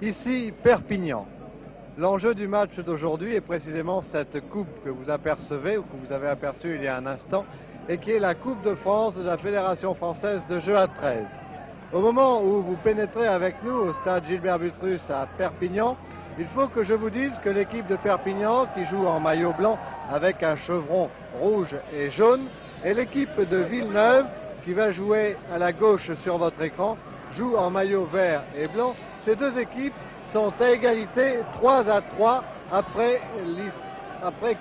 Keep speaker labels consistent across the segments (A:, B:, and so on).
A: Ici Perpignan. L'enjeu du match d'aujourd'hui est précisément cette coupe que vous apercevez ou que vous avez aperçue il y a un instant et qui est la Coupe de France de la Fédération française de jeu à 13. Au moment où vous pénétrez avec nous au stade Gilbert Butrus à Perpignan, il faut que je vous dise que l'équipe de Perpignan, qui joue en maillot blanc avec un chevron rouge et jaune, et l'équipe de Villeneuve, qui va jouer à la gauche sur votre écran, joue en maillot vert et blanc. Ces deux équipes sont à égalité 3-3 après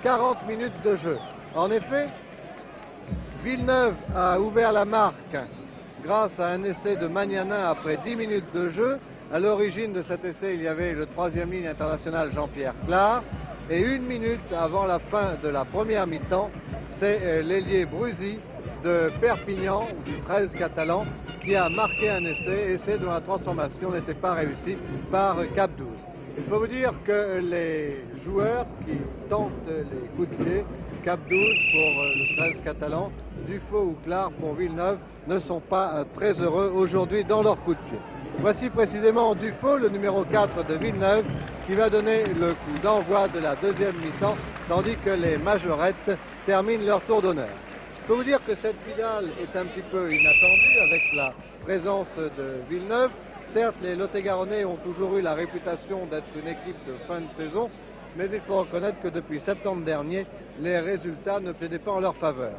A: 40 minutes de jeu. En effet, Villeneuve a ouvert la marque grâce à un essai de Magnanin après 10 minutes de jeu. À l'origine de cet essai, il y avait le troisième ligne international Jean-Pierre Clar. Et une minute avant la fin de la première mi-temps, c'est l'ailier Bruzy de Perpignan, ou du 13 catalan, qui a marqué un essai dont la transformation n'était pas réussie par Cap 12. Il faut vous dire que les joueurs qui tentent les coups de pied, Cap 12 pour le 13 catalan, Dufaux ou Clar pour Villeneuve, ne sont pas très heureux aujourd'hui dans leur coup de pied. Voici précisément Dufaux, le numéro 4 de Villeneuve, qui va donner le coup d'envoi de la deuxième mi-temps, tandis que les majorettes terminent leur tour d'honneur. Il faut vous dire que cette finale est un petit peu inattendue avec la présence de Villeneuve. Certes, les Lot-et-Garonnais ont toujours eu la réputation d'être une équipe de fin de saison, mais il faut reconnaître que depuis septembre dernier, les résultats ne plaidaient pas en leur faveur.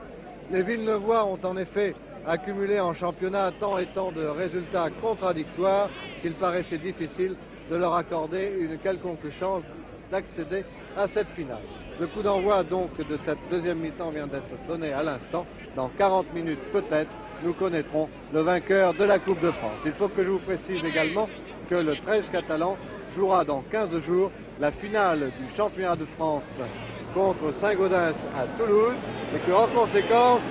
A: Les Villeneuvois ont en effet accumulé en championnat tant et tant de résultats contradictoires qu'il paraissait difficile de leur accorder une quelconque chance d'accéder à cette finale. Le coup d'envoi donc de cette deuxième mi-temps vient d'être donné à l'instant. Dans 40 minutes peut-être, nous connaîtrons le vainqueur de la Coupe de France. Il faut que je vous précise également que le 13 catalan jouera dans 15 jours la finale du championnat de France contre Saint-Gaudens à Toulouse et que en conséquence,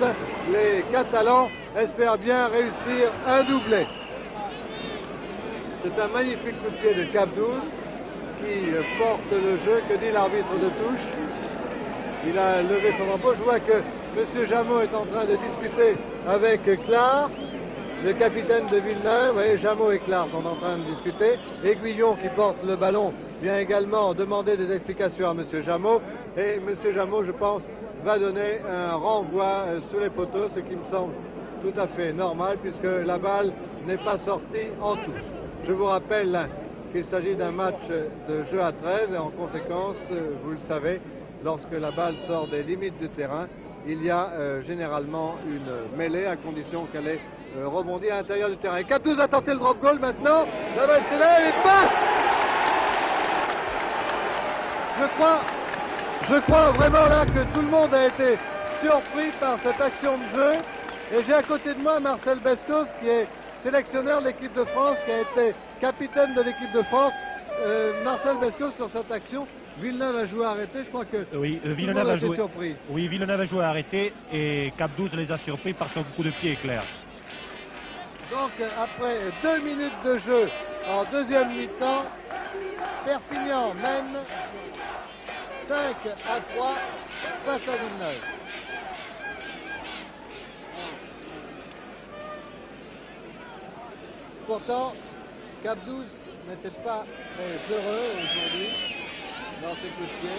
A: les Catalans espèrent bien réussir un doublé. C'est un magnifique coup de pied de Cap 12 qui porte le jeu. Que dit l'arbitre de touche? Il a levé son drapeau. Je vois que M. Jameau est en train de discuter avec Clar, le capitaine de Villeneuve. Oui, Jameau et Clar sont en train de discuter. Aiguillon, qui porte le ballon, vient également demander des explications à M. Jameau. Et M. Jameau, je pense, va donner un renvoi sur les poteaux, ce qui me semble tout à fait normal puisque la balle n'est pas sortie en touche. Je vous rappelle qu'il s'agit d'un match de jeu à 13 et en conséquence, vous le savez, lorsque la balle sort des limites du terrain, il y a généralement une mêlée à condition qu'elle ait rebondi à l'intérieur du terrain. Et Cap 12 a tenté le drop goal maintenant, la balle s'élève et passe. Je crois vraiment là que tout le monde a été surpris par cette action de jeu. Et j'ai à côté de moi Marcel Bescos qui est sélectionneur de l'équipe de France, qui a été capitaine de l'équipe de France. Marcel Bescos, sur cette action, Villeneuve a joué arrêté, je crois que
B: oui,
A: Villeneuve a joué surpris.
B: Oui, Villeneuve a joué arrêté et Cap 12 les a surpris par son coup de pied éclair.
A: Donc après 2 minutes de jeu en deuxième mi-temps, Perpignan mène 5-3 face à Villeneuve. Pourtant, Cap 12 n'était pas très heureux aujourd'hui dans ses coups de pied.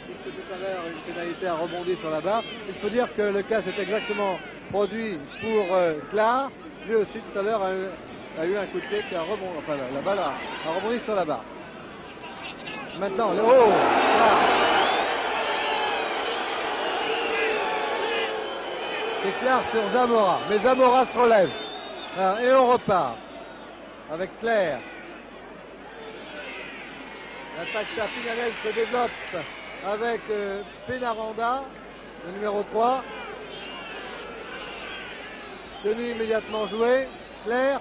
A: Puisque tout à l'heure, une pénalité a rebondi sur la barre. Il faut dire que le cas s'est exactement produit pour Clar. Lui aussi, tout à l'heure, a eu un coup de pied qui a rebondi. Enfin, la balle a rebondi sur la barre. Maintenant, Clar. C'est Clar sur Zamora. Mais Zamora se relève. Alors, et on repart avec Claire. L'attaque perpignanaise se développe avec Pénaranda, le numéro 3. Tenu immédiatement joué. Claire.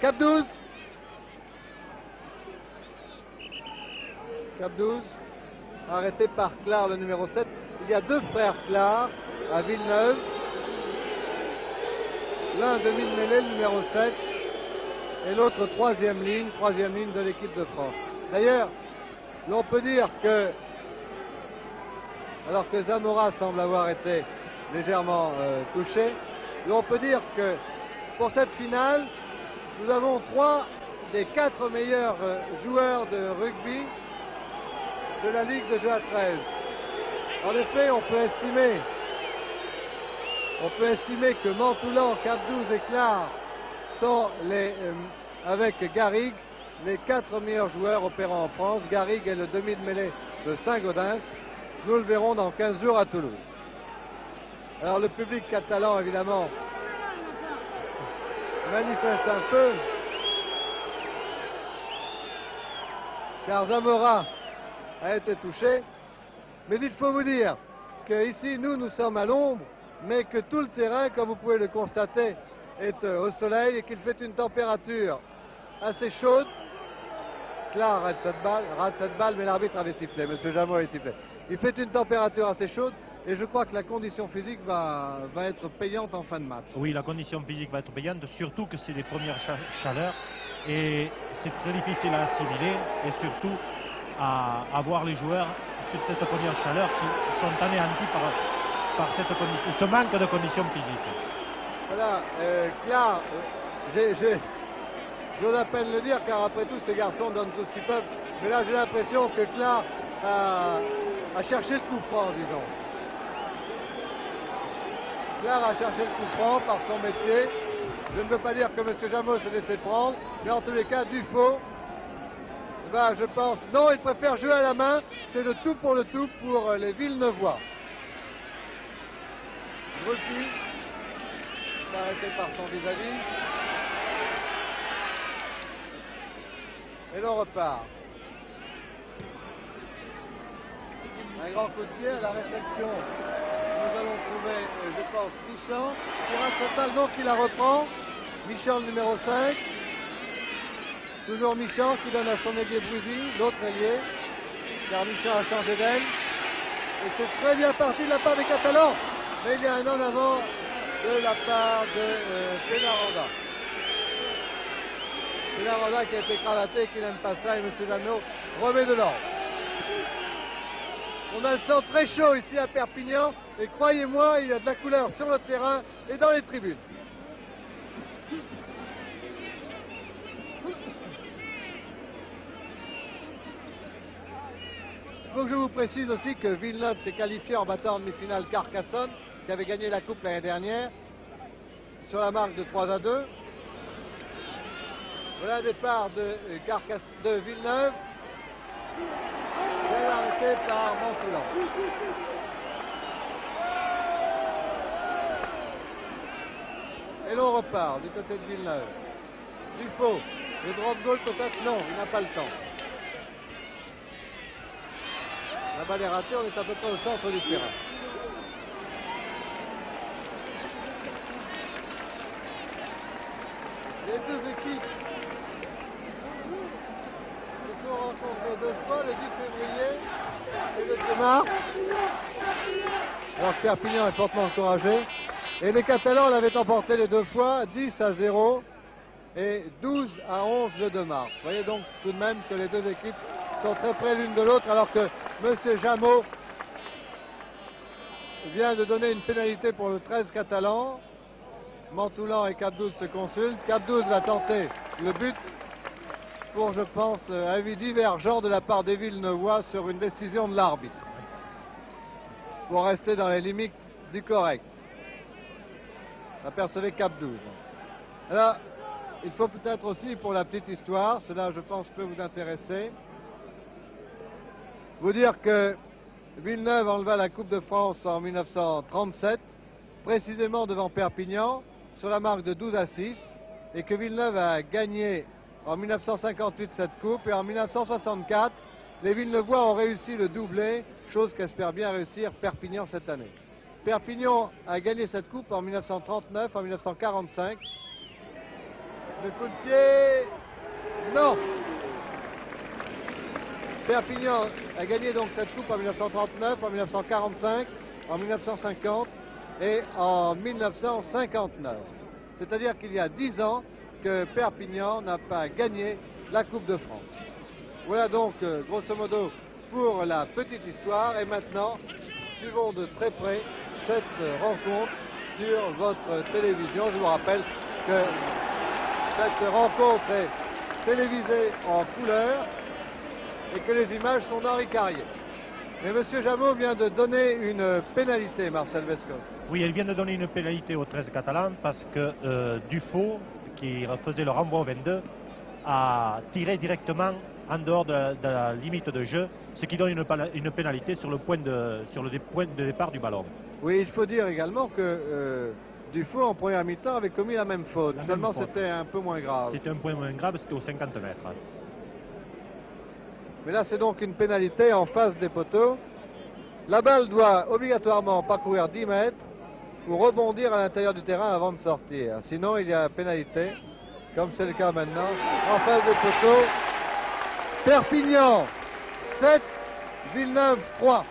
A: Cap 12. Cap 12. Arrêté par Clar, le numéro 7. Il y a deux frères Clar à Villeneuve. L'un demi de mêlée, le numéro 7, et l'autre troisième ligne de l'équipe de France. D'ailleurs, l'on peut dire que, alors que Zamora semble avoir été légèrement touché, l'on peut dire que pour cette finale, nous avons trois des 4 meilleurs joueurs de rugby de la Ligue de jeu à 13. En effet, on peut estimer que Mantoulin, Cap-12 et Clare sont avec Garrigue les 4 meilleurs joueurs opérant en France. Garrigue est le demi de mêlée de Saint-Gaudens. Nous le verrons dans 15 jours à Toulouse. Alors le public catalan, évidemment, manifeste un peu, car Zamora a été touché. Mais il faut vous dire qu'ici, nous sommes à l'ombre, mais que tout le terrain, comme vous pouvez le constater, est au soleil et qu'il fait une température assez chaude. Clare rate cette balle, mais l'arbitre avait sifflé, M. Jameau avait sifflé. Il fait une température assez chaude et je crois que la condition physique va être payante en fin de match.
B: Oui, la condition physique va être payante, surtout que c'est les premières chaleurs et c'est très difficile à assimiler et surtout à voir les joueurs sur cette première chaleur qui sont anéantis par ce manque de conditions physiques.
A: Voilà, Clare, j'ose à peine le dire car après tout ces garçons donnent tout ce qu'ils peuvent, mais là j'ai l'impression que Clare a cherché le coup franc, disons. Clare a cherché le coup franc par son métier. Je ne veux pas dire que M. Jameau s'est laissé prendre, mais en tous les cas, Dufaux va, je pense, non, il préfère jouer à la main, c'est le tout pour les Villeneuvois. Drupi, arrêté par son vis-à-vis. Et l'on repart. Un grand coup de pied à la réception. Nous allons trouver, je pense, Michel qui rate cette balle, donc il la reprend. Michel numéro 5. Toujours Michel qui donne à son ailier Bruzy, l'autre ailier, car Michel a changé d'aile. Et c'est très bien parti de la part des Catalans. Mais il y a un en avant de la part de Pénaranda. Pénaranda qui a été cravaté, qui n'aime pas ça, et M. Jameau remet de l'ordre. On a le sang très chaud ici à Perpignan, et croyez-moi, il y a de la couleur sur le terrain et dans les tribunes. Il faut que je vous précise aussi que Villeneuve s'est qualifié en battant en demi-finale Carcassonne, qui avait gagné la Coupe l'année dernière, sur la marque de 3-2. Voilà le départ de Villeneuve, bien arrêté par Mantoulin. Et l'on repart du côté de Villeneuve. Dufaux, le drop goal peut-être, non, il n'a pas le temps. La balle est ratée, on est à peu près au centre du terrain. Les deux équipes se sont rencontrées 2 fois, le 10 février et le 2 mars. Alors que Perpignan est fortement encouragé. Et les Catalans l'avaient emporté les 2 fois, 10-0 et 12-11 le 2 mars. Vous voyez donc tout de même que les deux équipes sont très près l'une de l'autre, alors que M. Jameau vient de donner une pénalité pour le 13 catalan. Mantoulin et Cap-12 se consultent. Cap-12 va tenter le but pour, je pense, avis divergent de la part des Villeneuvois sur une décision de l'arbitre. Pour rester dans les limites du correct. Apercevez Cap-12. Alors, il faut peut-être aussi, pour la petite histoire, cela je pense peut vous intéresser, vous dire que Villeneuve enleva la Coupe de France en 1937, précisément devant Perpignan, sur la marque de 12-6, et que Villeneuve a gagné en 1958 cette Coupe, et en 1964, les Villeneuvois ont réussi le doublé, chose qu'espère bien réussir Perpignan cette année. Perpignan a gagné cette Coupe en 1939, en 1945. Le coup de pied, non. Perpignan a gagné donc cette coupe en 1939, en 1945, en 1950 et en 1959. C'est-à-dire qu'il y a 10 ans que Perpignan n'a pas gagné la Coupe de France. Voilà donc, grosso modo, pour la petite histoire. Et maintenant, suivons de très près cette rencontre sur votre télévision. Je vous rappelle que cette rencontre est télévisé en couleur et que les images sont d'Henri Carrier. Mais M. Jameau vient de donner une pénalité, Marcel Vescos.
B: Oui, elle vient de donner une pénalité aux 13 catalans parce que Dufaux, qui faisait le renvoi au 22, a tiré directement en dehors de la limite de jeu, ce qui donne une pénalité sur le point de départ du ballon.
A: Oui, il faut dire également que Dufaux en première mi-temps avait commis la même faute. Seulement c'était un peu moins grave.
B: C'était un point moins grave, c'était aux 50 mètres.
A: Mais là c'est donc une pénalité en face des poteaux. La balle doit obligatoirement parcourir 10 mètres ou rebondir à l'intérieur du terrain avant de sortir. Sinon il y a pénalité, comme c'est le cas maintenant, en face des poteaux. Perpignan 7, Villeneuve 3.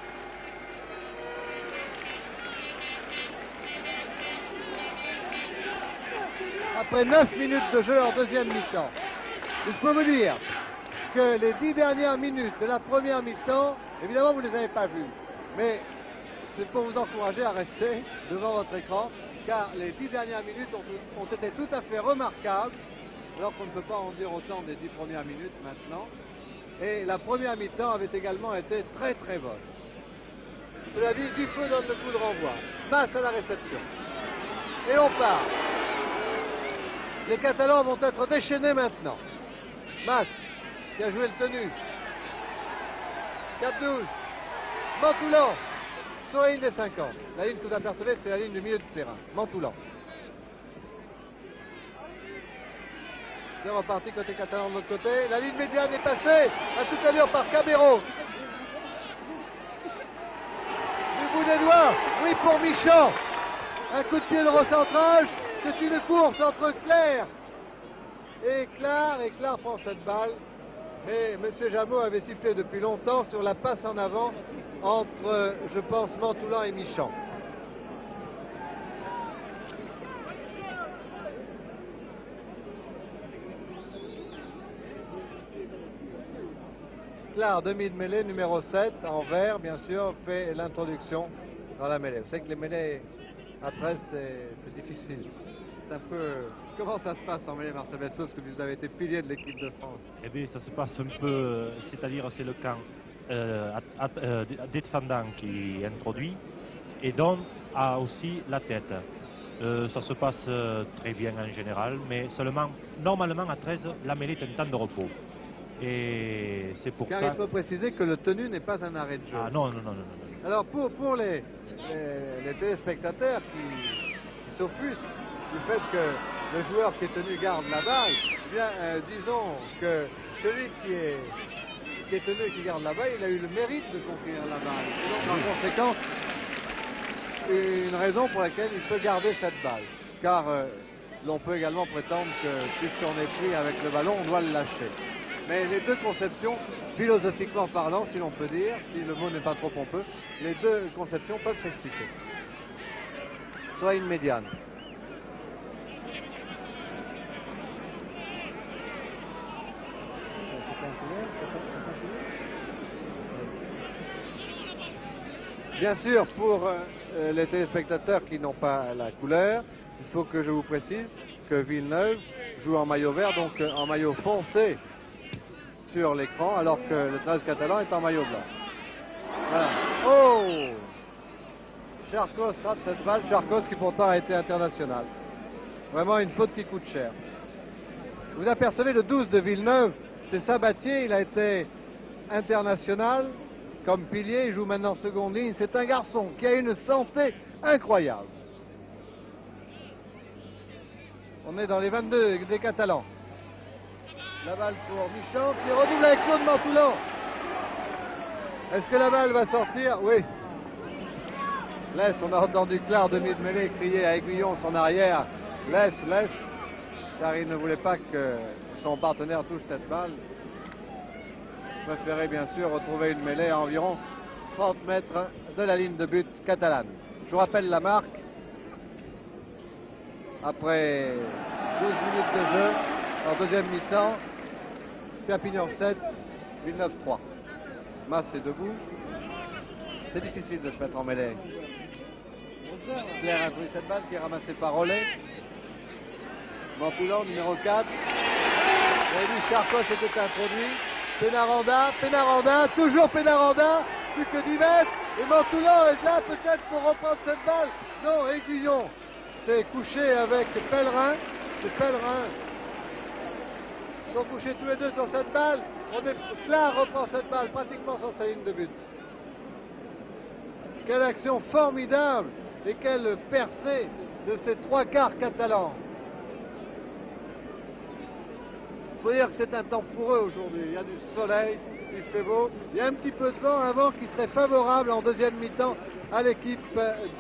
A: Après 9 minutes de jeu en deuxième mi-temps. Il faut vous dire que les 10 dernières minutes de la première mi-temps, évidemment vous ne les avez pas vues, mais c'est pour vous encourager à rester devant votre écran, car les 10 dernières minutes ont été tout à fait remarquables, alors qu'on ne peut pas en dire autant des 10 premières minutes maintenant. Et la première mi-temps avait également été très très bonne. Cela dit, Dufaux donne le coup de renvoi. Masse à la réception. Et on part. Les Catalans vont être déchaînés maintenant. Masse, qui a joué le tenu. 4-12. Mantoulan, sur la ligne des 50. La ligne que vous apercevez, c'est la ligne du milieu du terrain. Mantoulan. C'est reparti côté catalan de l'autre côté. La ligne médiane est passée à toute allure par Cabero. Du bout des doigts, oui pour Michon. Un coup de pied de recentrage. C'est une course entre Claire et Clar. Et Clar prend cette balle. Mais M. Jameau avait sifflé depuis longtemps sur la passe en avant entre, je pense, Mantoulan et Michon. Clar, demi de mêlée, numéro 7, en vert, bien sûr, fait l'introduction dans la mêlée. Vous savez que les mêlées à 13, c'est difficile. C'est un peu... Comment ça se passe en mêlée, Marcel Vescos, que vous avez été pilier de l'équipe de France?
B: Eh bien, ça se passe un peu, c'est-à-dire c'est le camp défendant qui introduit et donne a aussi la tête. Ça se passe très bien en général, mais seulement, normalement à 13, la mêlée est un temps de repos. Et c'est pour
A: Car
B: ça...
A: il faut préciser que le tenu n'est pas un arrêt de jeu.
B: Ah non, non, non, non, non.
A: Alors pour les téléspectateurs qui s'offusquent du fait que le joueur qui est tenu garde la balle, eh bien disons que celui qui est tenu et qui garde la balle, il a eu le mérite de conquérir la balle. Et donc en conséquence, une raison pour laquelle il peut garder cette balle. Car l'on peut également prétendre que puisqu'on est pris avec le ballon, on doit le lâcher. Mais les deux conceptions, philosophiquement parlant, si l'on peut dire, si le mot n'est pas trop pompeux, les deux conceptions peuvent s'expliquer. Soit une médiane. Bien sûr, pour les téléspectateurs qui n'ont pas la couleur, il faut que je vous précise que Villeneuve joue en maillot vert, donc en maillot foncé sur l'écran, alors que le 13 catalan est en maillot blanc. Voilà. Oh! Charcos rate cette balle, Charcos qui pourtant a été international. Vraiment une faute qui coûte cher. Vous apercevez le 12 de Villeneuve, c'est Sabatier, il a été international comme pilier, il joue maintenant seconde ligne. C'est un garçon qui a une santé incroyable. On est dans les 22 des Catalans. La balle pour Michon qui redouble avec Claude Mantoulan. Est-ce que la balle va sortir? Oui. Laisse, on a entendu Clar, demi de mêlée, crier à Aiguillon, son arrière. Laisse, car il ne voulait pas que son partenaire touche cette balle. Il préférait bien sûr retrouver une mêlée à environ 30 mètres de la ligne de but catalane. Je vous rappelle la marque. Après 12 minutes de jeu, en deuxième mi-temps, Perpignan 7, Villeneuve 3. Masse est debout. C'est difficile de se mettre en mêlée. Claire a pris cette balle qui est ramassée par Rollet. Mantoulan, numéro 4. Rémi Charcot s'était introduit. Pénaranda, toujours Pénaranda, plus que 10 mètres. Et Mantoulin est là peut-être pour reprendre cette balle. Non, Aiguillon s'est couché avec Pellerin. C'est Pellerin. Ils sont couchés tous les deux sur cette balle. Clar reprend cette balle pratiquement sur sa ligne de but. Quelle action formidable et quelle percée de ces trois quarts catalans. Il faut dire que c'est un temps pour eux aujourd'hui. Il y a du soleil, il fait beau. Il y a un petit peu de vent, un vent qui serait favorable en deuxième mi-temps à l'équipe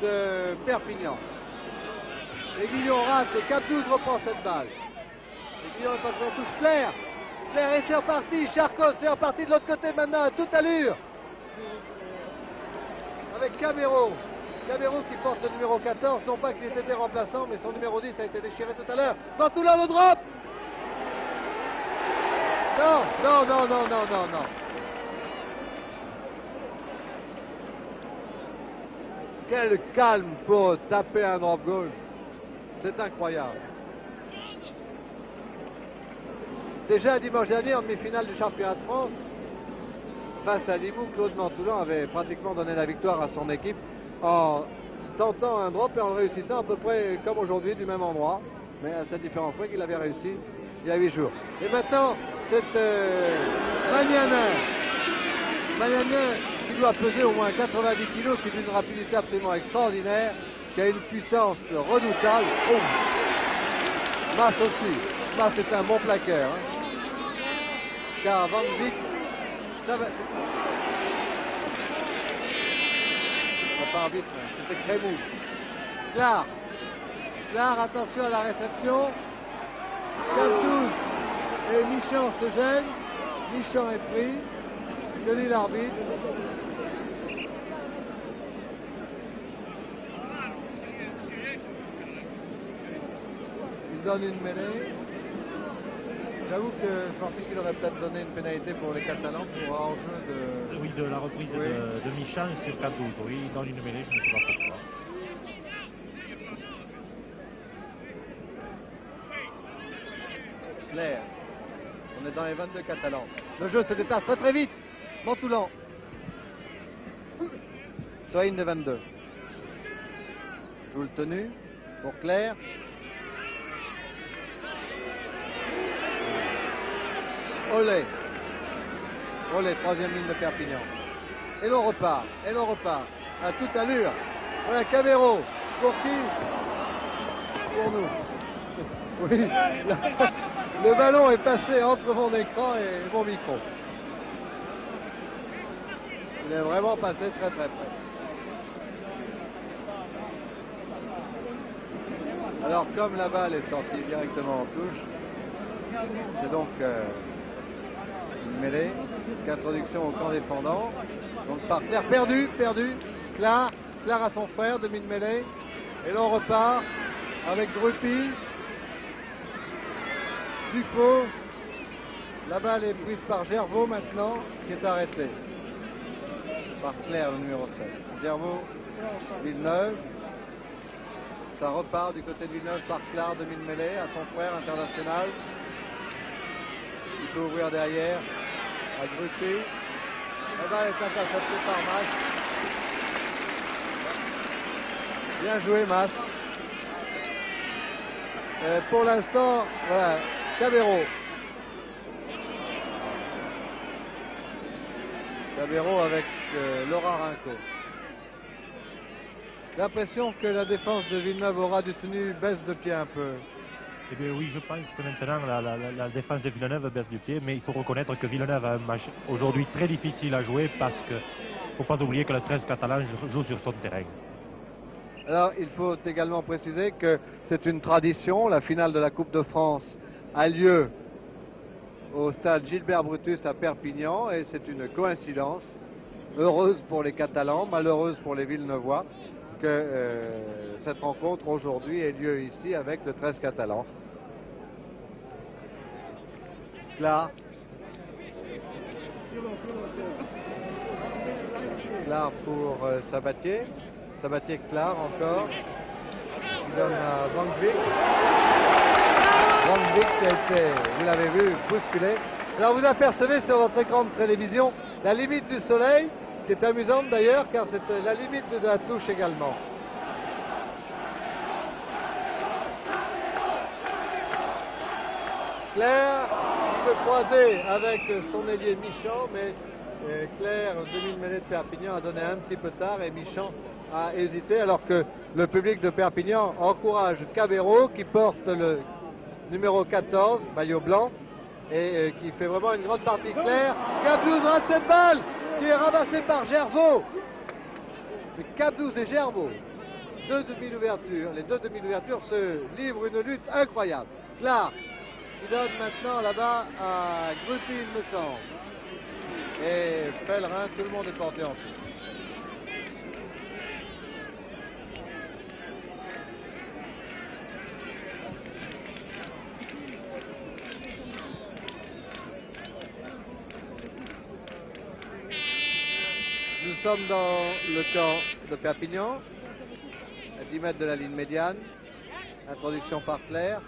A: de Perpignan. Aiguillon rate et Cap-12 reprend cette balle. Aiguillon est passé à touche. Claire et c'est reparti. Charcot, c'est reparti de l'autre côté maintenant à toute allure. Avec Camero qui porte le numéro 14, non pas qu'il ait été remplaçant, mais son numéro 10 a été déchiré tout à l'heure. Mantoulin le drop. Non. Quel calme pour taper un drop goal. C'est incroyable. Déjà dimanche dernier, en demi-finale du championnat de France, face à Limoux, Claude Mantoulin avait pratiquement donné la victoire à son équipe en tentant un drop et en le réussissant à peu près comme aujourd'hui du même endroit, mais à cette différence près qu'il avait réussi il y a 8 jours. Et maintenant, c'est Magnanin qui doit peser au moins 90 kg, qui est d'une rapidité absolument extraordinaire, qui a une puissance redoutable. Oh. Mas aussi. Mas est un bon plaqueur. Hein. Car Van Beek, ça va... Pas vite, c'était Crémou. Clar, attention à la réception. Cap-12 et Michan se gêne. Michan est pris. Que dit l'arbitre? Il donne une mêlée. J'avoue que je pensais qu'il aurait peut-être donné une pénalité pour les Catalans pour hors-jeu de...
B: Oui, de la reprise de Michan sur 4-12. Oui, il donne une mêlée, je ne sais pas pourquoi.
A: Claire. On est dans les 22 Catalans. Le jeu se déplace très très vite. Mantoulin. Sur la ligne de 22. Joue le tenu pour Claire. Olé, troisième ligne de Perpignan. Et l'on repart. À toute allure. Voilà, Camero. Pour qui? Pour nous. Oui. Le ballon est passé entre mon écran et mon micro. Il est vraiment passé très très près. Alors comme la balle est sortie directement en touche, c'est donc une mêlée, introduction au camp défendant. Donc par Claire, perdu. Clar à son frère, demi de mêlée. Et l'on repart avec Drupi. Dufaux. La balle est prise par Gervaux maintenant, qui est arrêté. Par Claire, le numéro 7. Gervaux, Villeneuve. Ça repart du côté de Villeneuve par Clar, demi de mêlée, à son frère international. Il peut ouvrir derrière à Drupi. La balle est interceptée par Mas. Bien joué, Mas. Pour l'instant, voilà, Camero avec Laurent Rinco. L'impression que la défense de Villeneuve aura du tenu baisse de pied un peu.
B: Eh bien oui, je pense que maintenant la défense de Villeneuve baisse du pied, mais il faut reconnaître que Villeneuve a un match aujourd'hui très difficile à jouer parce qu'il ne faut pas oublier que le 13 catalan joue sur son terrain.
A: Alors il faut également préciser que c'est une tradition, la finale de la Coupe de France a lieu au stade Gilbert Brutus à Perpignan et c'est une coïncidence heureuse pour les Catalans, malheureuse pour les Villeneuvois que cette rencontre aujourd'hui ait lieu ici avec le 13 catalan. Clar pour Sabatier. Sabatier Clar encore. Il donne à Van Beek. Wang-Vic qui a été, vous l'avez vu, bousculé. Alors vous apercevez sur votre écran de télévision la limite du soleil, qui est amusante d'ailleurs, car c'est la limite de la touche également. Claire qui peut croiser avec son ailier Michand, mais Claire, demi-mêlée de Perpignan, a donné un petit peu tard et Michand a hésité, alors que le public de Perpignan encourage Cabero qui porte le numéro 14, maillot blanc, et qui fait vraiment une grande partie. Claire, Cap12 rate cette balle qui est ramassée par Gervaux. Mais Cap12 et Gervaux, deux demi-ouvertures, les deux demi-ouvertures se livrent une lutte incroyable. Clark qui donne maintenant là-bas à Gruppy, il me semble. Et Pellerin, tout le monde est porté en feu. Nous sommes dans le camp de Perpignan, à 10 mètres de la ligne médiane. Introduction par Claire.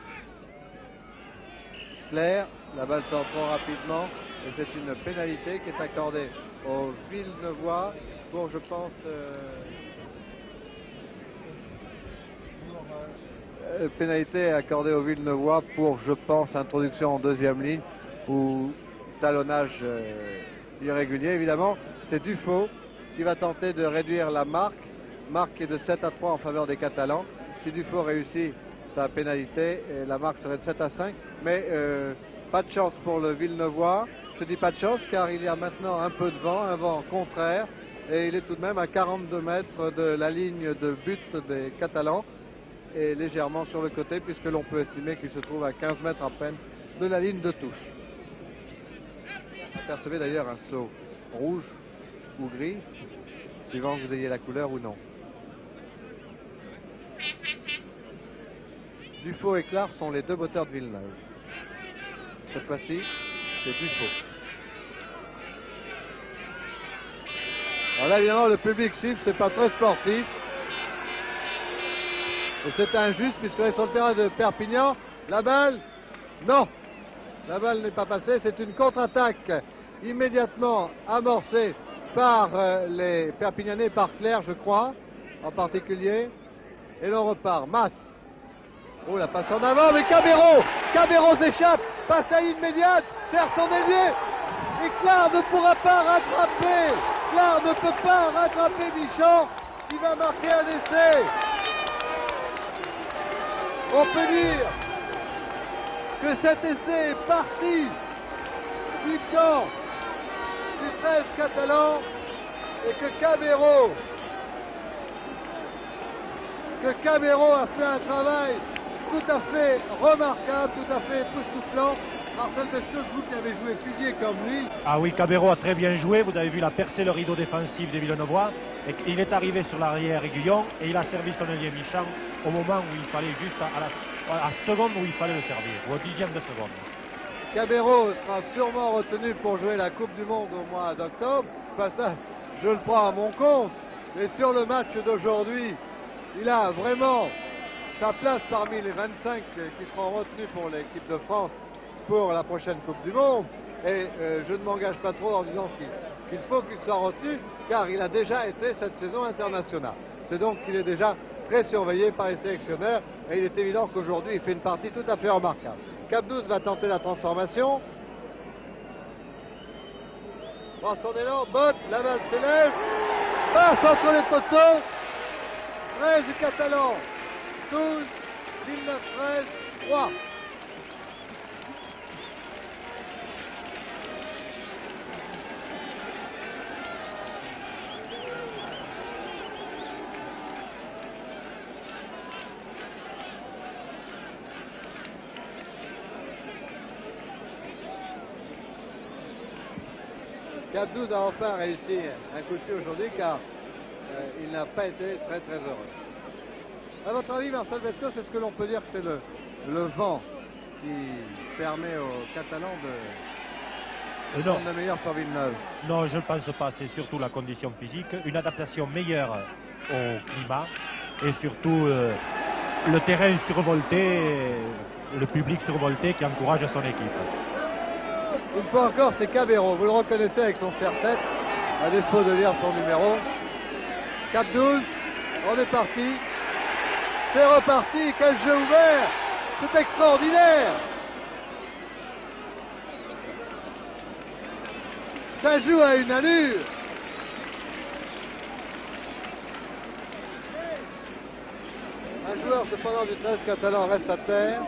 A: Claire, la balle s'en prend rapidement et c'est une pénalité qui est accordée aux Villeneuvois pour, je pense, pénalité accordée aux Villeneuvois pour, je pense, introduction en deuxième ligne ou talonnage irrégulier. Évidemment, c'est Dufaux qui va tenter de réduire la marque. Marque est de 7-3 en faveur des Catalans. Si Dufaux réussit sa pénalité, et la marque serait de 7-5, mais pas de chance pour le Villeneuvois. Je dis pas de chance car il y a maintenant un peu de vent, un vent contraire, et il est tout de même à 42 mètres de la ligne de but des Catalans et légèrement sur le côté, puisque l'on peut estimer qu'il se trouve à 15 mètres à peine de la ligne de touche. Vous apercevez d'ailleurs un seau rouge ou gris, suivant que vous ayez la couleur ou non. Dufaux et Clark sont les deux moteurs de Villeneuve. Cette fois-ci, c'est Dufaux. Alors là, évidemment, le public siffle, c'est pas très sportif. Et c'est injuste, puisqu'on est sur le terrain de Perpignan. La balle, non. La balle n'est pas passée. C'est une contre-attaque immédiatement amorcée par les Perpignanais, par Claire, je crois, en particulier. Et l'on repart. Masse. Oh, la passe en avant, mais Cabero s'échappe, passe à immédiate, serre son ailier, et Claire ne pourra pas rattraper. Claire ne peut pas rattraper Michand, qui va marquer un essai. On peut dire que cet essai est parti du camp du 13 catalan et que Cabero a fait un travail tout à fait remarquable, tout à fait époustouflant. Marcel Bescos, vous qui avez joué fusillé comme lui.
B: Ah oui, Cabero a très bien joué. Vous avez vu, il a percé le rideau défensif des Villeneuvois. Et il est arrivé sur l'arrière aiguillon et il a servi son ailier Michand au moment où il fallait juste à la seconde où il fallait le servir, ou au dixième de seconde.
A: Cabero sera sûrement retenu pour jouer la Coupe du Monde au mois d'octobre. Enfin, ça, je le prends à mon compte. Mais sur le match d'aujourd'hui, il a vraiment sa place parmi les 25 qui seront retenus pour l'équipe de France pour la prochaine Coupe du Monde. Et je ne m'engage pas trop en disant qu'il faut qu'il soit retenu, car il a déjà été cette saison internationale. C'est donc qu'il est déjà très surveillé par les sélectionneurs, et il est évident qu'aujourd'hui il fait une partie tout à fait remarquable. Cap12 va tenter la transformation. Dans son élan, botte, la balle s'élève, passe entre les poteaux. 13 Catalans, 12, Villeneuve 13, 3. Cap12 a enfin réussi un coup de pied aujourd'hui, car il n'a pas été très très heureux. À votre avis, Marcel Bescos, est-ce que l'on peut dire que c'est le vent qui permet aux Catalans de prendre le meilleur sur Villeneuve?
B: Non, je ne pense pas. C'est surtout la condition physique, une adaptation meilleure au climat et surtout le terrain survolté le public survolté qui encourage son équipe.
A: Une fois encore, c'est Cabero. Vous le reconnaissez avec son serre-tête, à défaut de lire son numéro. 4-12, on est parti. C'est reparti, quel jeu ouvert! C'est extraordinaire! Ça joue à une allure! Un joueur cependant du 13 catalan reste à terre.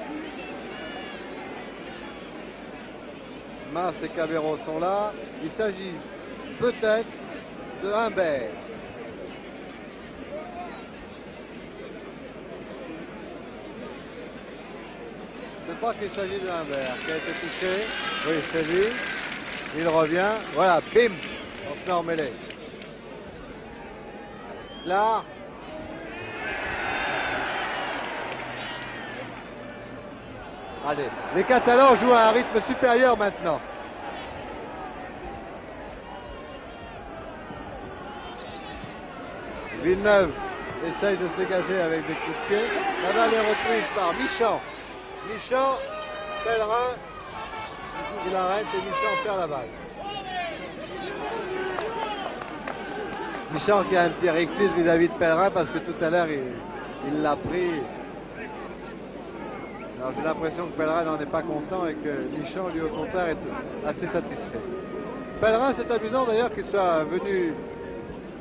A: Mas et Cabero sont là. Il s'agit peut-être de Humbert. Je crois qu'il s'agit de Humbert qui a été touché. Oui, c'est lui. Il revient. Voilà, bim! On se met en mêlée. Là. Allez, les Catalans jouent à un rythme supérieur maintenant. Villeneuve essaye de se dégager avec des coups de pied. La balle est reprise par Michan. Michan, Pellerin, il arrête et Michan perd la balle. Michan qui a un petit rictus vis-à-vis de Pellerin parce que tout à l'heure il l'a pris. Alors j'ai l'impression que Pellerin n'en est pas content et que Michan lui au contraire est assez satisfait. Pellerin, c'est amusant d'ailleurs qu'il soit venu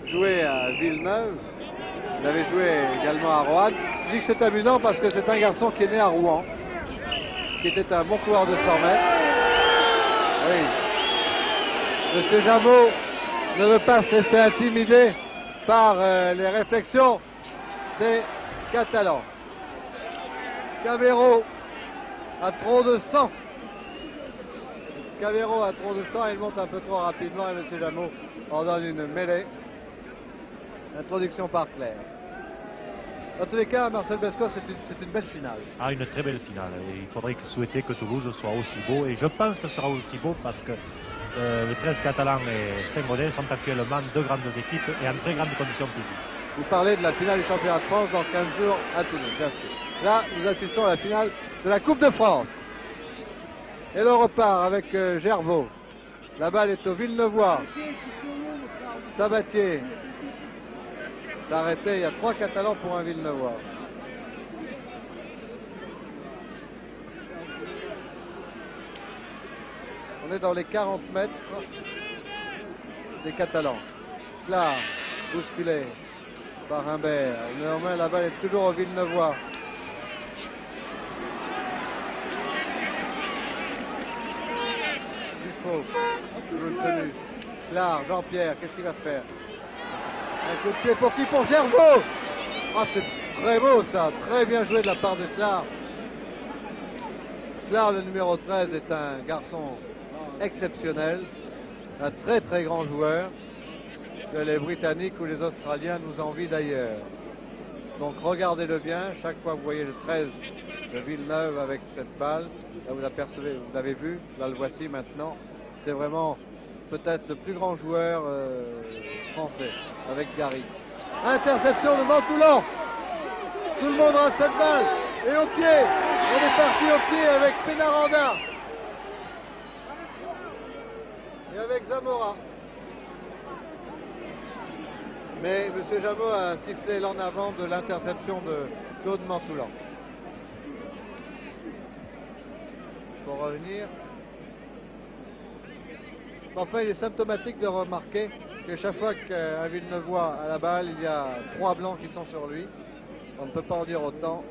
A: jouer à Villeneuve. Il avait joué également à Roanne. Je dis que c'est amusant parce que c'est un garçon qui est né à Rouen, qui était un bon coureur de 100 mètres. Oui. Monsieur Jameau ne veut pas se laisser intimider par les réflexions des Catalans. Cabero a trop de sang. Cabero a trop de sang, il monte un peu trop rapidement et monsieur Jameau en donne une mêlée. Introduction par Claire. Dans tous les cas, Marcel Bescot, c'est une belle finale.
B: Ah, une très belle finale. Et il faudrait souhaiter que Toulouse soit aussi beau. Et je pense que ce sera aussi beau parce que le 13 catalan et Saint-Gaudens sont actuellement deux grandes équipes et en très grande condition physique.
A: Vous parlez de la finale du championnat de France dans 15 jours à Toulouse, bien sûr. Là, nous assistons à la finale de la Coupe de France. Et l'on repart avec Gervaux. La balle est au Villeneuvois. Sabatier. Arrêté, il y a 3 Catalans pour un Villeneuvois. On est dans les 40 mètres des Catalans. Là, bousculé par Humbert. Néanmoins, la balle est toujours au Villeneuvois. Dufaux, toujours une tenue. Là, Jean-Pierre, qu'est-ce qu'il va faire? Un coup de pied pour qui? Pour Gervaux. Ah, c'est très beau ça, très bien joué de la part de Clar. Clar, le numéro 13, est un garçon exceptionnel, un très très grand joueur que les Britanniques ou les Australiens nous envient d'ailleurs. Donc regardez-le bien, chaque fois que vous voyez le 13 de Villeneuve avec cette balle, là vous l'apercevez, vous l'avez vu, là le voici maintenant, c'est vraiment peut-être le plus grand joueur français avec Gary. Interception de Mantoulon. Tout le monde rate cette balle. Et au pied, on est parti au pied avec Pénaranda. Et avec Zamora. Mais M. Jameau a sifflé l'en avant de l'interception de Claude Mantoulon. Il faut revenir. Enfin, il est symptomatique de remarquer que chaque fois qu'un Villeneuvois a la balle, il y a 3 blancs qui sont sur lui. On ne peut pas en dire autant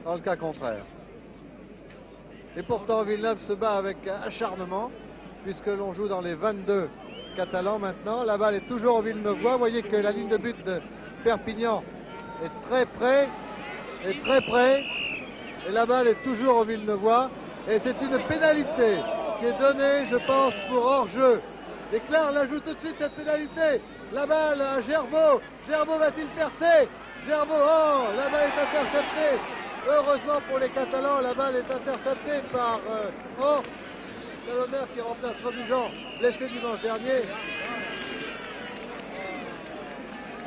A: dans le cas contraire. Et pourtant, Villeneuve se bat avec acharnement, puisque l'on joue dans les 22 Catalans maintenant. La balle est toujours au Villeneuvois. Vous voyez que la ligne de but de Perpignan est très près, et la balle est toujours au Villeneuvois. Et c'est une pénalité qui est donnée, je pense, pour hors-jeu. Et Clar l'ajoute tout de suite, cette pénalité. La balle à Gervaux. Gervaux va-t-il percer? Gervaux, oh, la balle est interceptée. Heureusement pour les Catalans, la balle est interceptée par Talonneur qui remplace Robujean, blessé dimanche dernier.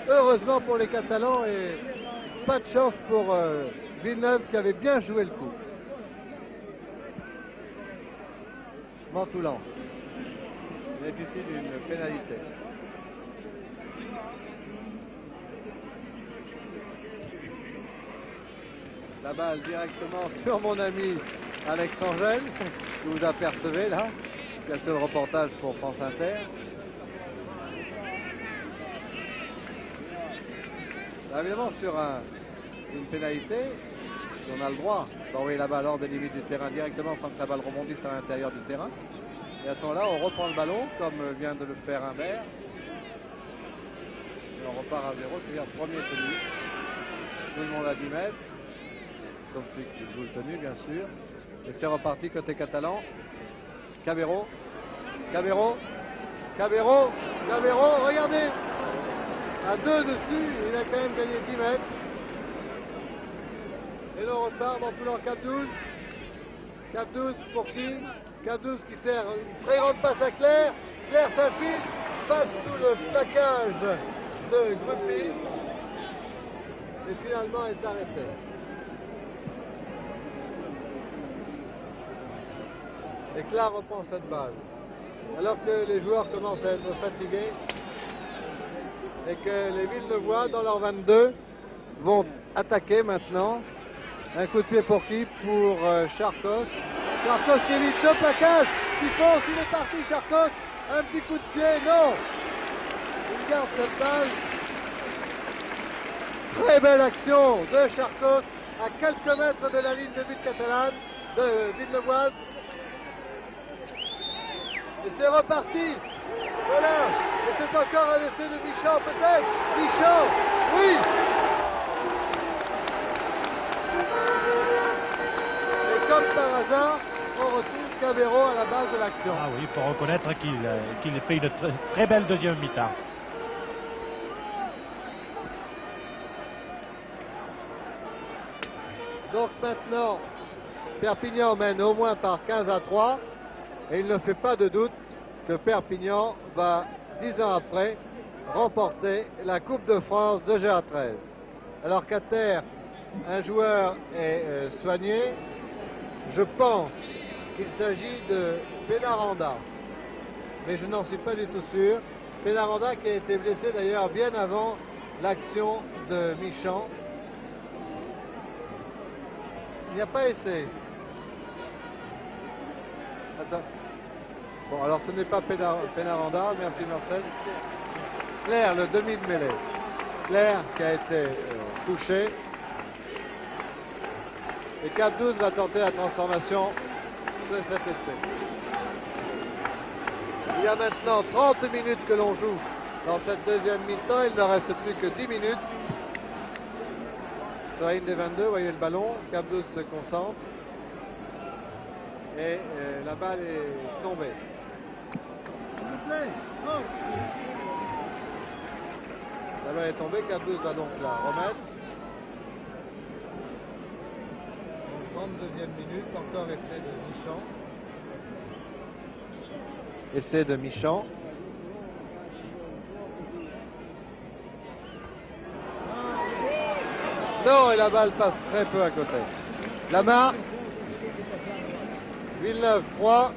A: Heureusement pour les Catalans et pas de chance pour Villeneuve qui avait bien joué le coup. Mantoulan bénéficie d'une pénalité. La balle directement sur mon ami Alex Angel, que vous apercevez là, qui a fait le reportage pour France Inter. Là, évidemment, sur une pénalité, on a le droit d'envoyer la balle hors des limites du terrain directement sans que la balle rebondisse à l'intérieur du terrain. Et à ce moment-là, on reprend le ballon, comme vient de le faire Humbert. Et on repart à 0, c'est-à-dire premier tenu. Tout le monde à 10 mètres, sauf celui qui joue le tenu, bien sûr. Et c'est reparti côté catalan. Cabero, Cabero, Cabero, Cabero, regardez! À 2 dessus, il a quand même gagné 10 mètres. Et l'on repart dans tout leur cap 12. Cap 12 pour qui? Cap 12 qui sert une très grande passe à Claire. Claire s'infile, passe sous le plaquage de Gruppy. Et finalement est arrêtée. Et Claire reprend cette balle. Alors que les joueurs commencent à être fatigués. Et que les Villeneuvois, dans leur 22, vont attaquer maintenant. Un coup de pied pour qui? Pour Charcos. Charcos qui évite deux plaquages, qui fonce, il est parti Charcos. Un petit coup de pied, non. Il garde cette balle. Très belle action de Charcos à quelques mètres de la ligne de but catalane, de Villeneuvoise. Et c'est reparti. Voilà. Et c'est encore un essai de Michon peut-être. Michon, oui. Et comme par hasard, on retrouve Cabero à la base de l'action.
B: Ah oui, il faut reconnaître qu'il fait une très belle deuxième mi-temps.
A: Donc maintenant, Perpignan mène au moins par 15-3 et il ne fait pas de doute que Perpignan va, 10 ans après, remporter la Coupe de France de GA13. Alors qu'à terre, un joueur est soigné. Je pense qu'il s'agit de Pénaranda, mais je n'en suis pas du tout sûr. Pénaranda qui a été blessé d'ailleurs bien avant l'action de Michon. Il n'y a pas essai. Attends. Bon, alors ce n'est pas Pénaranda, merci Marcel. Claire, le demi de mêlée. Claire qui a été touché. Et Cap 12 va tenter la transformation de cet essai. Il y a maintenant 30 minutes que l'on joue dans cette deuxième mi-temps. Il ne reste plus que 10 minutes. Sur la ligne des 22, vous voyez le ballon. Cap 12 se concentre. Et la balle est tombée. La balle est tombée. Cap 12 va donc la remettre. 32e minute, encore essai de Michon. Essai de Michon. Non, et la balle passe très peu à côté. La marque. Villeneuve 3.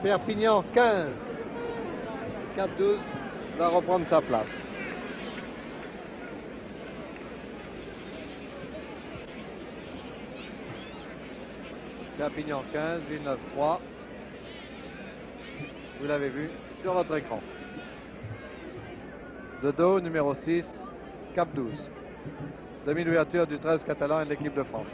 A: Perpignan 15. Cap 12 va reprendre sa place. Perpignan 15, Villeneuve 3. Vous l'avez vu sur votre écran. De dos, numéro 6, Cap 12. Demi-ouverture du 13 catalan et de l'équipe de France.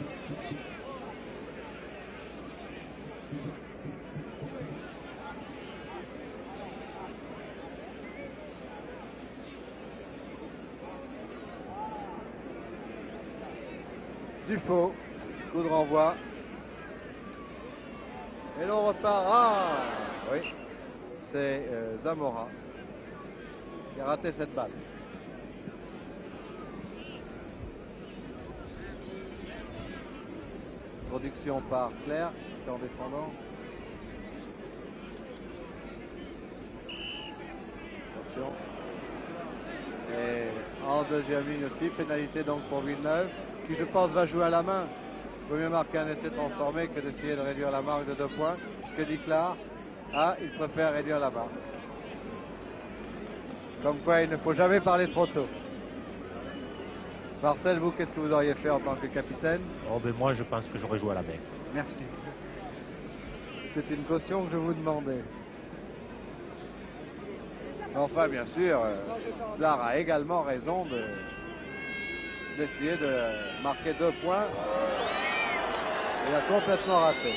A: Dufaux, coup de renvoi. Et l'on repart. Ah oui, c'est Zamora qui a raté cette balle. Introduction par Claire, en défendant. Attention. Et en deuxième ligne aussi, pénalité donc pour Villeneuve, qui je pense va jouer à la main. Il vaut mieux marquer un essai transformé que d'essayer de réduire la marque de 2 points. que dit Clar? Ah, il préfère réduire la barre. Comme quoi, il ne faut jamais parler trop tôt. Marcel, vous, qu'est-ce que vous auriez fait en tant que capitaine?
B: Oh, ben moi, je pense que j'aurais joué à la main.
A: Merci. C'est une caution que je vous demandais. Enfin, bien sûr, Clar a également raison d'essayer de marquer 2 points. Il a complètement raté.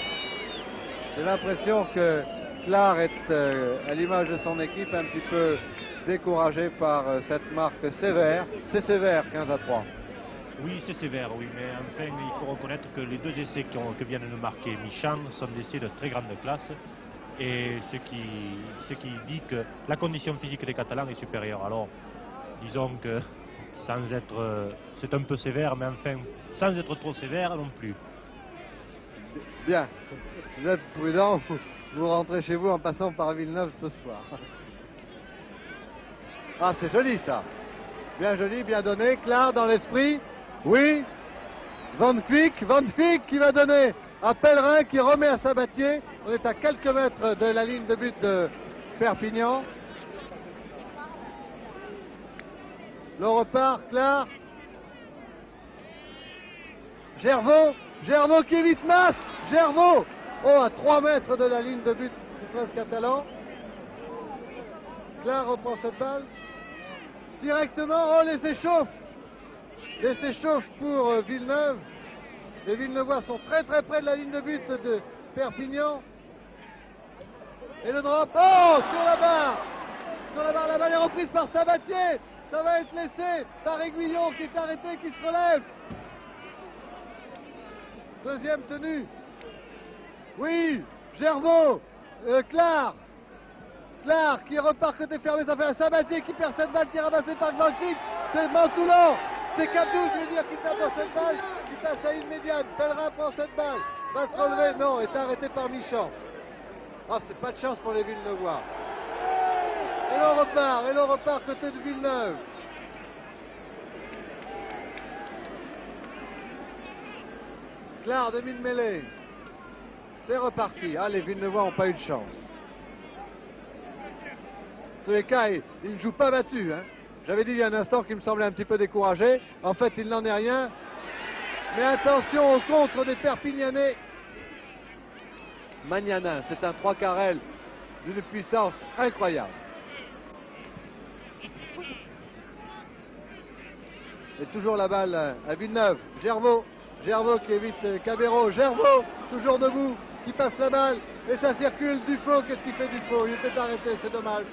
A: J'ai l'impression que Clar est, à l'image de son équipe, un petit peu découragé par cette marque sévère. C'est sévère, 15-3.
B: Oui, c'est sévère, oui, mais enfin, il faut reconnaître que les 2 essais que viennent de marquer Michan sont des essais de très grande classe, et ce qui dit que la condition physique des Catalans est supérieure. Alors, disons que, sans être... c'est un peu sévère, mais enfin, sans être trop sévère non plus.
A: Bien, vous êtes prudent, vous rentrez chez vous en passant par Villeneuve ce soir. Ah, c'est joli ça. Bien joli, bien donné. Clar dans l'esprit. Oui. Van Kwik qui va donner à Pellerin qui remet à Sabatier. On est à quelques mètres de la ligne de but de Perpignan. Le repart, Clar. Gervaux qui évite Mas. Gervaux, oh, à 3 mètres de la ligne de but du 13 catalan. Clar reprend cette balle. Directement, oh, les échauffes pour Villeneuve. Les Villeneuvois sont très très près de la ligne de but de Perpignan. Et le drop, oh, sur la barre, la balle est reprise par Sabatier. Ça va être laissé par Aiguillon qui est arrêté, qui se relève. Deuxième tenue. Oui, Gervaux, Clar qui repart côté fermé, ça fait un Sabatier qui perd cette balle, qui est ramassée par Gvantic. C'est Mantoulan, c'est Kabdou, je veux dire, qui tape dans cette balle, qui passe à une médiane. Pellerin prend cette balle, va se relever, non, est arrêté par Michan. Ah, c'est pas de chance pour les Villeneuvois. Et l'on repart côté de Villeneuve. Clar, demi de mêlée. C'est reparti. Ah, les Villeneuvois n'ont pas eu de chance. En tous les cas, ils ne jouent pas battu. Hein. J'avais dit il y a un instant qu'il me semblait un petit peu découragé. En fait, il n'en est rien. Mais attention au contre des Perpignanais. Magnanin, c'est un 3 carrel d'une puissance incroyable. Et toujours la balle à Villeneuve. Gervaux qui évite Cabero. Gervaux, toujours debout, qui passe la balle. Et ça circule. Dufaux, qu'est-ce qu'il fait Dufaux? Il était arrêté, c'est dommage.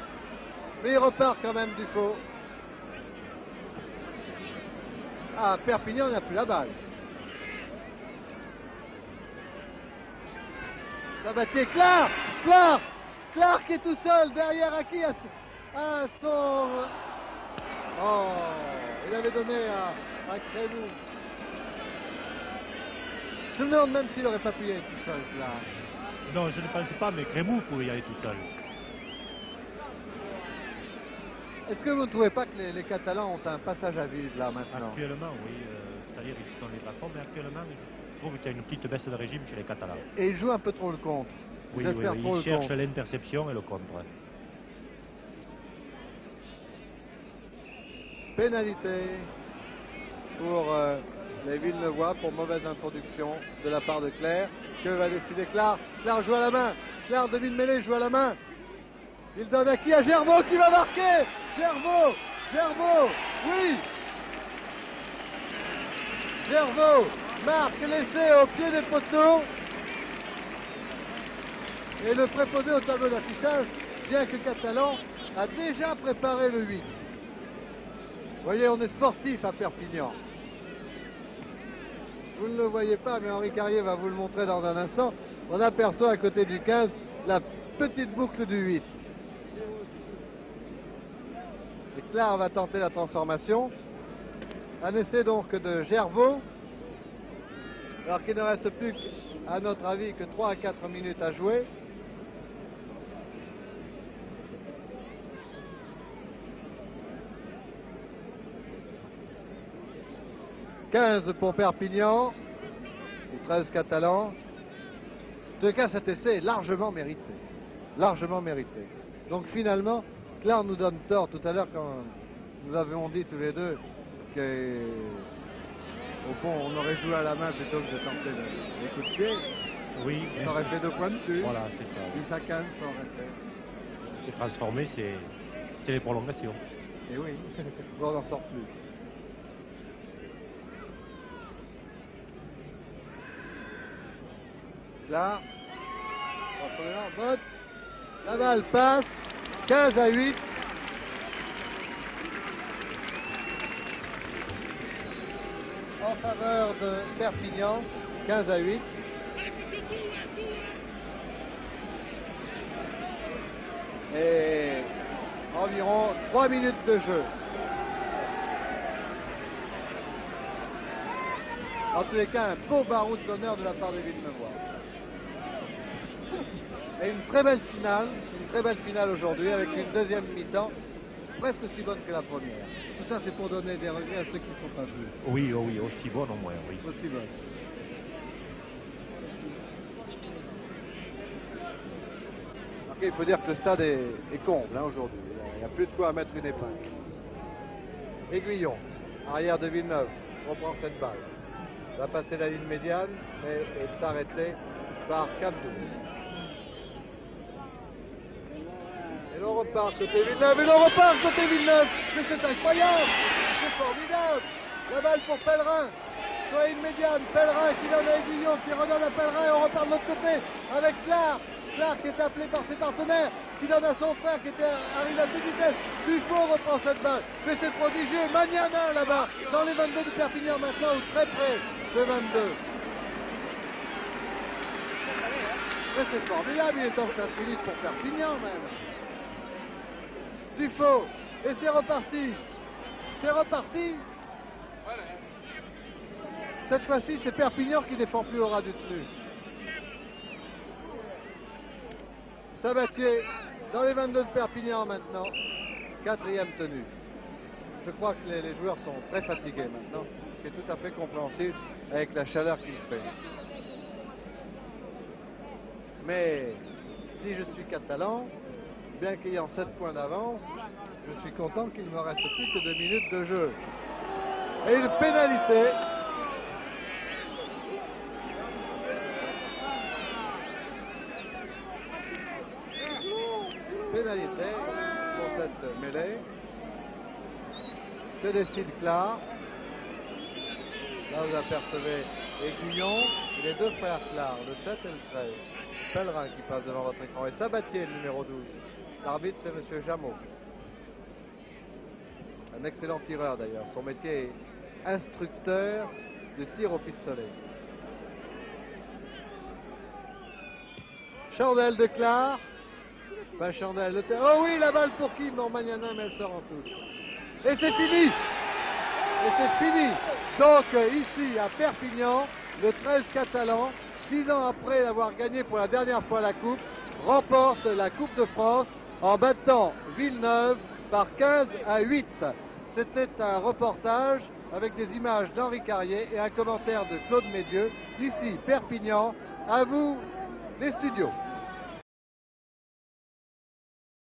A: Mais il repart quand même Dufaux. Ah, Perpignan n'a plus la balle. Sabatier, Clar qui est tout seul derrière à qui? À son... Oh, il avait donné à Crémou. Je me demande même s'il n'aurait pas pu y aller tout seul, Clar.
B: Non, je ne pense pas, mais Crémou pouvait y aller tout seul.
A: Est-ce que vous ne trouvez pas que les Catalans ont un passage à vide là maintenant?
B: Actuellement, oui. C'est-à-dire qu'ils sont les plafonds, mais actuellement, je trouve qu'il y a une petite baisse de régime chez les Catalans.
A: Et ils jouent un peu trop le contre.
B: Oui, ils cherchent l'interception et le contre.
A: Pénalité pour les Villeneuvois pour mauvaise introduction de la part de Clerc. Que va décider Clar? Clar joue à la main. Clar demi de mêlée joue à la main. Il donne à qui? À Gervaux qui va marquer. Gervaux, oui. Gervaux marque l'essai au pied des poteaux. Et le préposé au tableau d'affichage, bien que Catalan a déjà préparé le 8. Vous voyez, on est sportif à Perpignan. Vous ne le voyez pas, mais Henri Carrier va vous le montrer dans un instant. On aperçoit à côté du 15 la petite boucle du 8. Et Clar va tenter la transformation. Un essai donc de Gervaux. Alors qu'il ne reste plus, à notre avis, que 3 à 4 minutes à jouer. « 15 pour Perpignan, ou 13 catalans. En tout cas, cet essai est largement mérité. Largement mérité. Donc finalement, Claire nous donne tort tout à l'heure quand nous avions dit tous les deux que, au fond, on aurait joué à la main plutôt que de tenter les coups de pied.
B: Oui,
A: Ça aurait fait 2 points dessus.
B: voilà, c'est ça.
A: Puis ça 15, ça aurait fait.
B: C'est transformé, c'est les prolongations.
A: Et oui, on n'en sort plus. Là, botte, la balle passe, 15-8. En faveur de Perpignan, 15-8. Et environ 3 minutes de jeu. En tous les cas, un beau baroud d'honneur de la part des Villeneuvois. Et une très belle finale aujourd'hui avec une deuxième mi-temps presque aussi bonne que la première. Tout ça, c'est pour donner des regrets à ceux qui ne sont pas venus.
B: Oui, oh oui, aussi bonne au moins, oui.
A: Aussi bonne. Il faut dire que le stade est comble aujourd'hui. Il n'y a plus de quoi à mettre une épingle. Aiguillon, arrière de Villeneuve, reprend cette balle. Va passer la ligne médiane, mais est arrêté par Capdouze. Et l'on repart côté Villeneuve, mais c'est incroyable, c'est formidable. La balle pour Pellerin, sur la ligne médiane, Pellerin qui donne à Aiguillon, qui redonne à Pellerin, et on repart de l'autre côté avec Clark. Clark qui est appelé par ses partenaires, qui donne à son frère qui était arrivé à toute vitesse. Dufaux reprend cette balle, mais c'est prodigieux. Magnana là-bas, dans les 22 de Perpignan maintenant, ou très près de 22. Mais c'est formidable, il est temps que ça se finisse pour Perpignan même. Dufaux, et c'est reparti. C'est reparti. Cette fois-ci, c'est Perpignan qui défend plus au ras du tenu. Sabatier dans les 22 de Perpignan maintenant, 4e tenue. Je crois que les joueurs sont très fatigués maintenant, ce qui est tout à fait compréhensible avec la chaleur qu'il fait. Mais si je suis catalan, bien qu'ayant 7 points d'avance, je suis content qu'il ne me reste plus que 2 minutes de jeu. Et une pénalité. Pénalité pour cette mêlée. Que décide Clark? Là vous apercevez Aiguillon et les deux frères Clark, le 7 et le 13. Pellerin qui passe devant votre écran et Sabatier le numéro 12. L'arbitre c'est monsieur Jameau. Un excellent tireur d'ailleurs. Son métier est instructeur de tir au pistolet. Chandelle de Clark. Pas Chandelle de terre. Oh oui, la balle pour qui? Magnana, mais elle sort en touche. Et c'est fini. Et c'est fini. Donc ici à Perpignan, le 13 catalan, 10 ans après avoir gagné pour la dernière fois la Coupe, remporte la Coupe de France en battant Villeneuve par 15-8. C'était un reportage avec des images d'Henri Carrier et un commentaire de Claude Médieux. Ici Perpignan, à vous les studios.